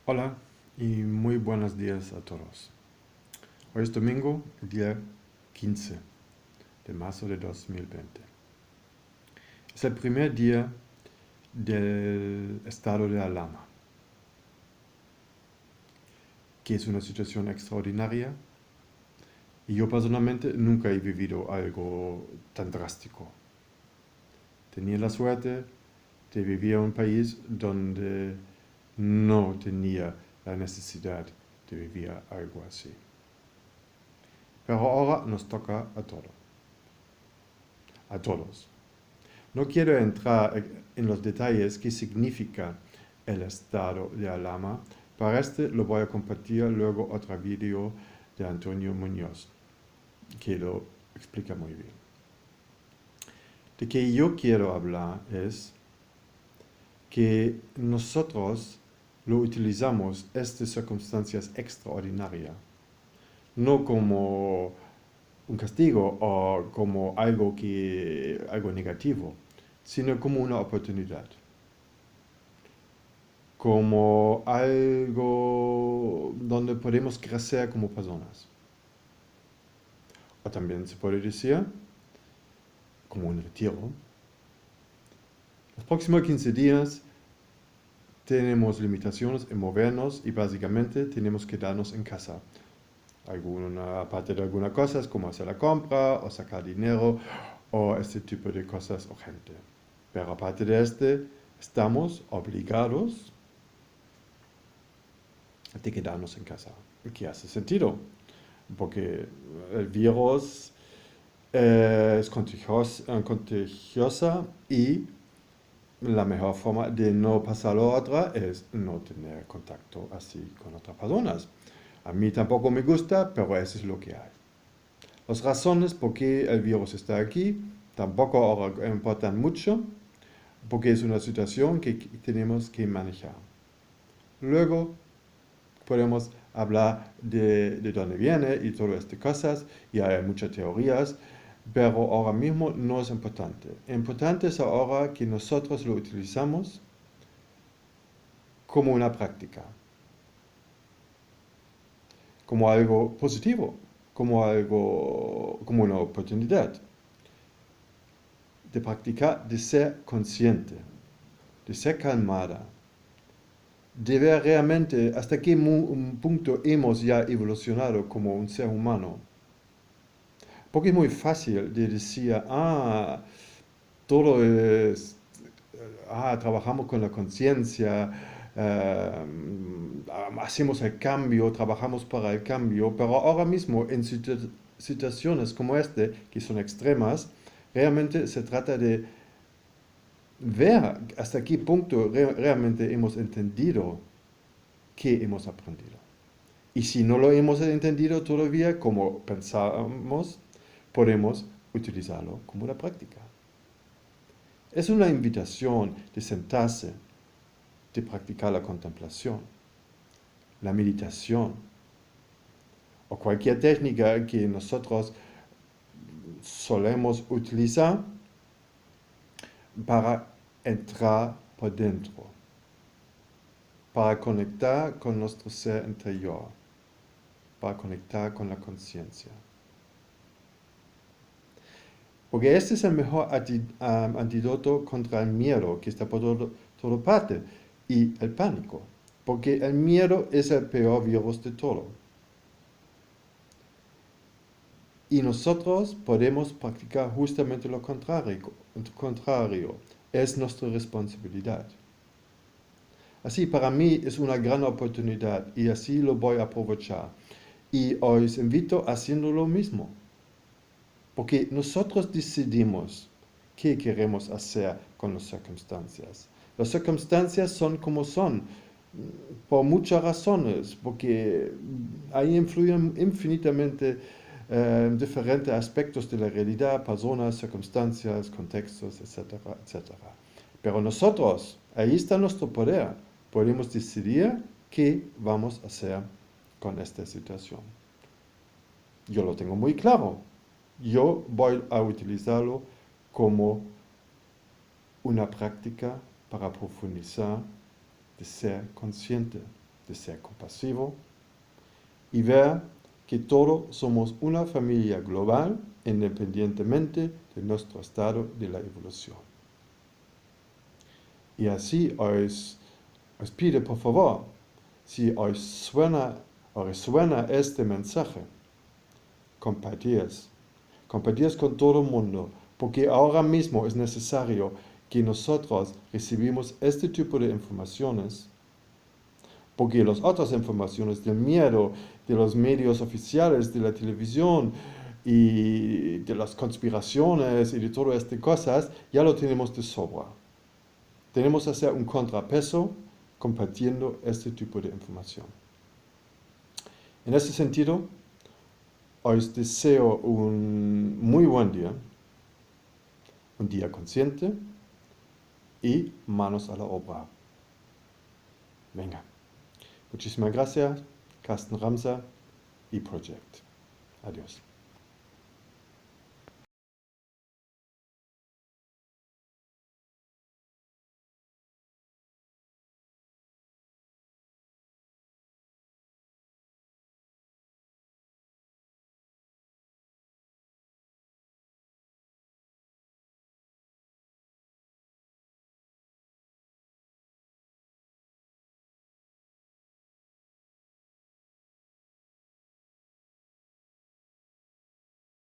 Hola y muy buenos días a todos. Hoy es domingo, el día 15 de marzo de 2020. Es el primer día del estado de alarma, que es una situación extraordinaria y yo personalmente nunca he vivido algo tan drástico. Tenía la suerte de vivir en un país donde no tenía la necesidad de vivir algo así. Pero ahora nos toca a todos. No quiero entrar en los detalles qué significa el estado de alarma. Para este lo voy a compartir luego otro vídeo de Antonio Muñoz, que lo explica muy bien. De que yo quiero hablar es que nosotros lo utilizamos estas circunstancias extraordinarias, no como un castigo o como algo negativo, sino como una oportunidad, como algo donde podemos crecer como personas. O también se puede decir como un retiro. Los próximos 15 días tenemos limitaciones en movernos y básicamente tenemos que quedarnos en casa. Aparte de algunas cosas como hacer la compra o sacar dinero o este tipo de cosas urgentes. Pero aparte de estamos obligados de quedarnos en casa. ¿Qué hace sentido? Porque el virus es contagiosa y la mejor forma de no pasarlo a otra es no tener contacto así con otras personas. A mí tampoco me gusta, pero eso es lo que hay. Las razones por qué el virus está aquí tampoco ahora importan mucho, porque es una situación que tenemos que manejar. Luego podemos hablar de dónde viene y todas estas cosas, y hay muchas teorías, pero ahora mismo no es importante. Importante es ahora que nosotros lo utilizamos como una práctica, como algo positivo, como una oportunidad de practicar, de ser consciente, de ser calmada, de ver realmente hasta qué punto hemos ya evolucionado como un ser humano. Porque es muy fácil de decir, todo es, trabajamos con la conciencia, hacemos el cambio, trabajamos para el cambio, pero ahora mismo en situaciones como esta, que son extremas, realmente se trata de ver hasta qué punto realmente hemos entendido qué hemos aprendido. Y si no lo hemos entendido todavía como pensamos, podemos utilizarlo como una práctica. Es una invitación de sentarse, de practicar la contemplación, la meditación o cualquier técnica que nosotros solemos utilizar para entrar por dentro, para conectar con nuestro ser interior, para conectar con la conciencia. Porque este es el mejor antídoto contra el miedo que está por toda parte y el pánico. Porque el miedo es el peor virus de todo. Y nosotros podemos practicar justamente lo contrario. Es nuestra responsabilidad. Así, para mí es una gran oportunidad y así lo voy a aprovechar. Y os invito haciendo lo mismo. Porque nosotros decidimos qué queremos hacer con las circunstancias. Las circunstancias son como son, por muchas razones, porque ahí influyen infinitamente diferentes aspectos de la realidad, personas, circunstancias, contextos, etcétera, etcétera. Pero nosotros, ahí está nuestro poder, podemos decidir qué vamos a hacer con esta situación. Yo lo tengo muy claro. Yo voy a utilizarlo como una práctica para profundizar, de ser consciente. de ser compasivo y ver que todos somos una familia global independientemente de nuestro estado de la evolución. Y así os pido, por favor, si os suena o resuena este mensaje, compartís con todo el mundo, porque ahora mismo es necesario que nosotros recibimos este tipo de informaciones, porque las otras informaciones del miedo, de los medios oficiales, de la televisión y de las conspiraciones y de todas estas cosas, ya lo tenemos de sobra. Tenemos que hacer un contrapeso compartiendo este tipo de información. En ese sentido, os deseo un muy buen día, un día consciente y manos a la obra. Venga. Muchísimas gracias, Carsten Ramser y Project. Adiós.